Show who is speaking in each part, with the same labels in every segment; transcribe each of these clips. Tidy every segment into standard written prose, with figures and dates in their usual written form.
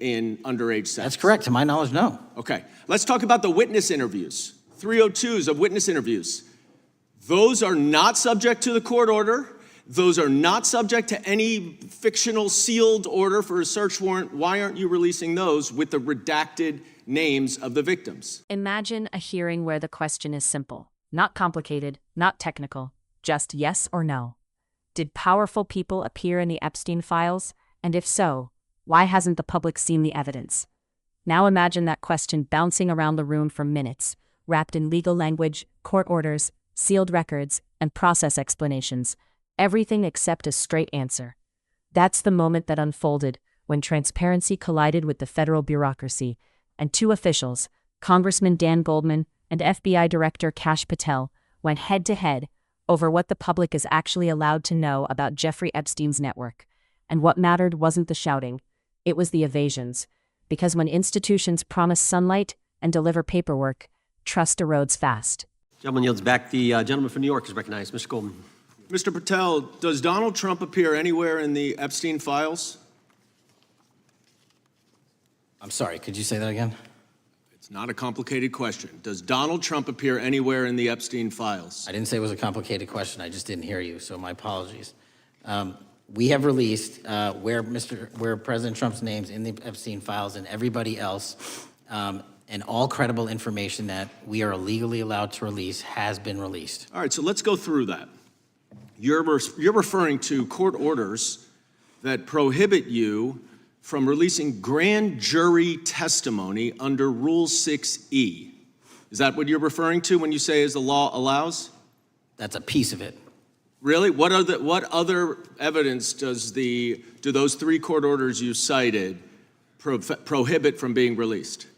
Speaker 1: in underage sex?
Speaker 2: That's correct. To my knowledge, no.
Speaker 1: Okay. Let's talk about the witness interviews. 302s of witness interviews. Those are not subject to the court order. Those are not subject to any fictional sealed order for a search warrant. Why aren't you releasing those with the redacted names of the victims?
Speaker 3: Imagine a hearing where the question is simple, not complicated, not technical, just yes or no. Did powerful people appear in the Epstein files? And if so, why hasn't the public seen the evidence? Now imagine that question bouncing around the room for minutes, wrapped in legal language, court orders, sealed records, and process explanations. Everything except a straight answer. That's the moment that unfolded when transparency collided with the federal bureaucracy, and two officials, Congressman Dan Goldman and FBI Director Kash Patel, went head-to-head over what the public is actually allowed to know about Jeffrey Epstein's network. And what mattered wasn't the shouting, it was the evasions. Because when institutions promise sunlight and deliver paperwork, trust erodes fast.
Speaker 4: Gentleman yields back. The gentleman from New York is recognized. Mr. Goldman.
Speaker 1: Mr. Patel, does Donald Trump appear anywhere in the Epstein files?
Speaker 2: I'm sorry, could you say that again?
Speaker 1: It's not a complicated question. Does Donald Trump appear anywhere in the Epstein files?
Speaker 2: I didn't say it was a complicated question. I just didn't hear you, so my apologies. We have released where President Trump's name's in the Epstein files and everybody else, and all credible information that we are legally allowed to release has been released.
Speaker 1: All right, so let's go through that. You're referring to court orders that prohibit you from releasing grand jury testimony under Rule 6E. Is that what you're referring to when you say as the law allows?
Speaker 2: That's a piece of it.
Speaker 1: Really? What other evidence do those three court orders you cited prohibit from being released?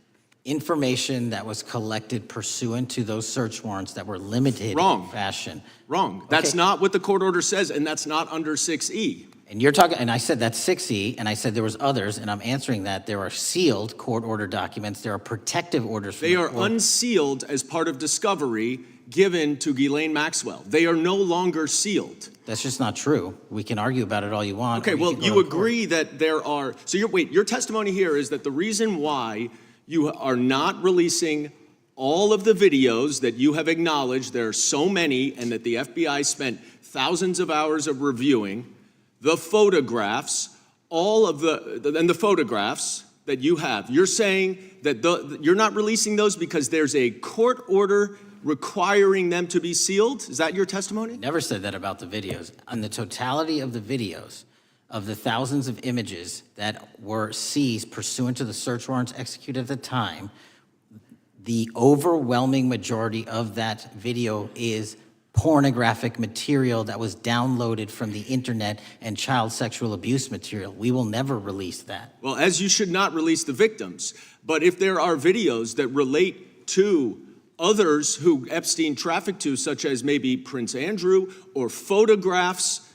Speaker 2: Information that was collected pursuant to those search warrants that were limited in fashion.
Speaker 1: Wrong. That's not what the court order says, and that's not under 6E.
Speaker 2: And you're talking, and I said that's 6E, and I said there was others, and I'm answering that there are sealed court order documents. There are protective orders.
Speaker 1: They are unsealed as part of discovery given to Ghislaine Maxwell. They are no longer sealed.
Speaker 2: That's just not true. We can argue about it all you want.
Speaker 1: Okay, well, you agree that there are, so your testimony here is that the reason why you are not releasing all of the videos that you have acknowledged, there are so many, and that the FBI spent thousands of hours of reviewing, the photographs, the photographs that you have. You're saying that you're not releasing those because there's a court order requiring them to be sealed? Is that your testimony?
Speaker 2: Never said that about the videos. On the totality of the videos, of the thousands of images that were seized pursuant to the search warrants executed at the time, the overwhelming majority of that video is pornographic material that was downloaded from the internet and child sexual abuse material. We will never release that.
Speaker 1: Well, as you should not release the victims. But if there are videos that relate to others who Epstein trafficked to, such as maybe Prince Andrew, or photographs,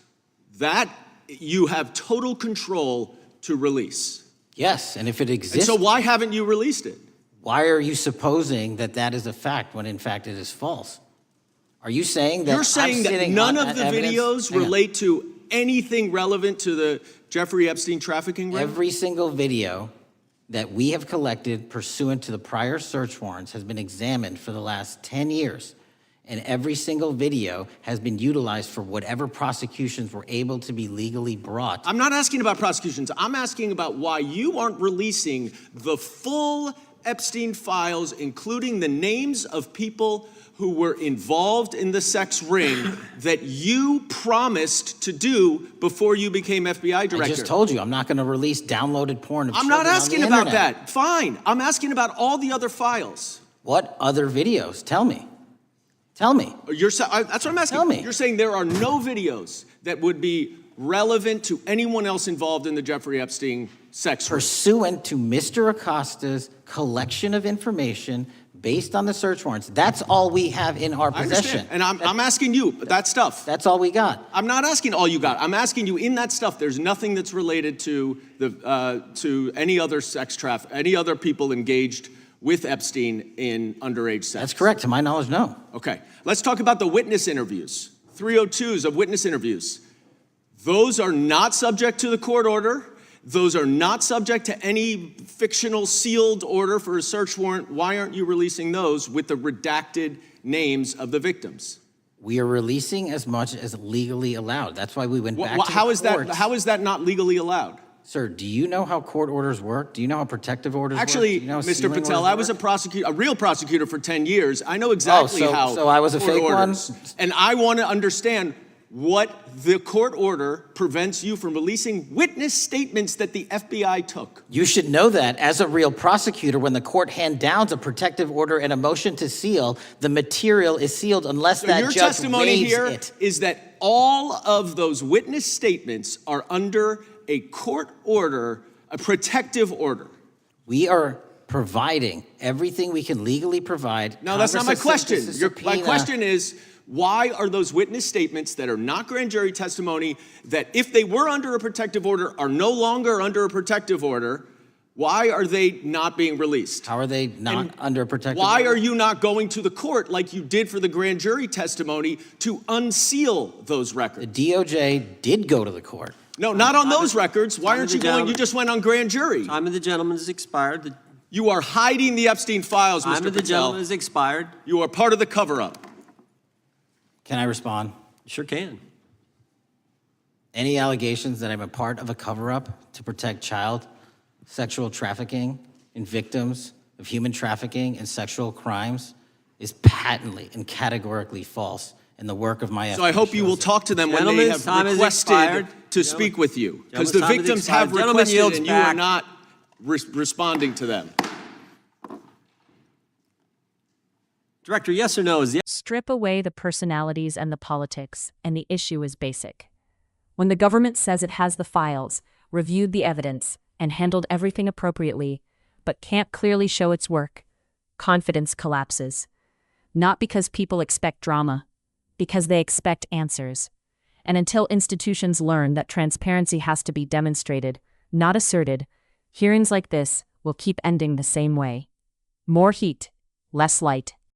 Speaker 1: that you have total control to release.
Speaker 2: Yes, and if it exists.
Speaker 1: And so why haven't you released it?
Speaker 2: Why are you supposing that that is a fact when in fact it is false? Are you saying that
Speaker 1: you're saying that none of the videos relate to anything relevant to the Jeffrey Epstein trafficking ring?
Speaker 2: Every single video that we have collected pursuant to the prior search warrants has been examined for the last 10 years. And every single video has been utilized for whatever prosecutions were able to be legally brought.
Speaker 1: I'm not asking about prosecutions. I'm asking about why you aren't releasing the full Epstein files, including the names of people who were involved in the sex ring that you promised to do before you became FBI director.
Speaker 2: I just told you, I'm not going to release downloaded porn of
Speaker 1: I'm
Speaker 2: children
Speaker 1: not asking
Speaker 2: on the
Speaker 1: about
Speaker 2: internet.
Speaker 1: that. Fine. I'm asking about all the other files.
Speaker 2: What other videos? Tell me. Tell me.
Speaker 1: That's what I'm asking.
Speaker 2: Tell me.
Speaker 1: You're saying there are no videos that would be relevant to anyone else involved in the Jeffrey Epstein sex ring.
Speaker 2: Pursuant to Mr. Acosta's collection of information based on the search warrants. That's all we have in our possession.
Speaker 1: And I'm asking you, that stuff.
Speaker 2: That's all we got.
Speaker 1: I'm not asking all you got. I'm asking you, in that stuff, there's nothing that's related to any other sex traffic, any other people engaged with Epstein in underage sex.
Speaker 2: That's correct. To my knowledge, no.
Speaker 1: Okay. Let's talk about the witness interviews. 302s of witness interviews. Those are not subject to the court order. those are not subject to any fictional sealed order for a search warrant. Why aren't you releasing those with the redacted names of the victims?
Speaker 2: We are releasing as much as legally allowed. That's why we went back to the
Speaker 1: How is
Speaker 2: courts.
Speaker 1: how is that not legally allowed?
Speaker 2: Sir, do you know how court orders work? Do you know how protective orders
Speaker 1: Actually,
Speaker 2: work? Do you know how
Speaker 1: Mr.
Speaker 2: sealing
Speaker 1: Patel,
Speaker 2: orders
Speaker 1: I was
Speaker 2: work?
Speaker 1: a real prosecutor for 10 years. I know exactly how
Speaker 2: so I was a
Speaker 1: court
Speaker 2: fake one?
Speaker 1: orders. And I want to understand what the court order prevents you from releasing witness statements that the FBI took.
Speaker 2: You should know that as a real prosecutor, when the court hand downs a protective order and a motion to seal, the material is sealed unless
Speaker 1: So
Speaker 2: that
Speaker 1: your
Speaker 2: judge
Speaker 1: testimony
Speaker 2: waives
Speaker 1: here
Speaker 2: it.
Speaker 1: is that all of those witness statements are under a court order, a protective order.
Speaker 2: We are providing everything we can legally provide.
Speaker 1: No, that's not my
Speaker 2: Congress has
Speaker 1: question.
Speaker 2: sent us a
Speaker 1: My
Speaker 2: subpoena.
Speaker 1: question is, why are those witness statements that are not grand jury testimony, that if they were under a protective order are no longer under a protective order, why are they not being released?
Speaker 2: How are they not
Speaker 1: And
Speaker 2: under a protective
Speaker 1: Why
Speaker 2: order?
Speaker 1: are you not going to the court like you did for the grand jury testimony to unseal those
Speaker 2: The
Speaker 1: records?
Speaker 2: DOJ did go to the court.
Speaker 1: No, not on those records. Why
Speaker 4: time
Speaker 1: aren't
Speaker 4: of
Speaker 1: you
Speaker 4: the
Speaker 1: going?
Speaker 4: gentleman.
Speaker 1: You just went on grand jury.
Speaker 4: Time of the gentleman has expired. The
Speaker 1: You are hiding the Epstein files,
Speaker 4: time
Speaker 1: Mr.
Speaker 4: of the gentleman
Speaker 1: Patel.
Speaker 4: has expired.
Speaker 1: You are part of the cover-up.
Speaker 2: Can I respond?
Speaker 4: Sure can.
Speaker 2: Any allegations that I'm a part of a cover-up to protect child sexual trafficking and victims of human trafficking and sexual crimes is patently and categorically false in the work of my
Speaker 1: So I hope you will talk to them when they
Speaker 4: Gentlemen's
Speaker 1: have
Speaker 4: time has
Speaker 1: requested
Speaker 4: expired.
Speaker 1: to speak with you. Because the
Speaker 4: Gentlemen's time has
Speaker 1: victims have
Speaker 4: expired. Gentleman
Speaker 1: requested
Speaker 4: yields
Speaker 1: and you are
Speaker 4: back.
Speaker 1: not responding to them.
Speaker 4: Director, yes or no? Is the
Speaker 3: Strip away the personalities and the politics, and the issue is basic. When the government says it has the files, reviewed the evidence, and handled everything appropriately, but can't clearly show its work, confidence collapses. Not because people expect drama, because they expect answers. And until institutions learn that transparency has to be demonstrated, not asserted, hearings like this will keep ending the same way. More heat, less light.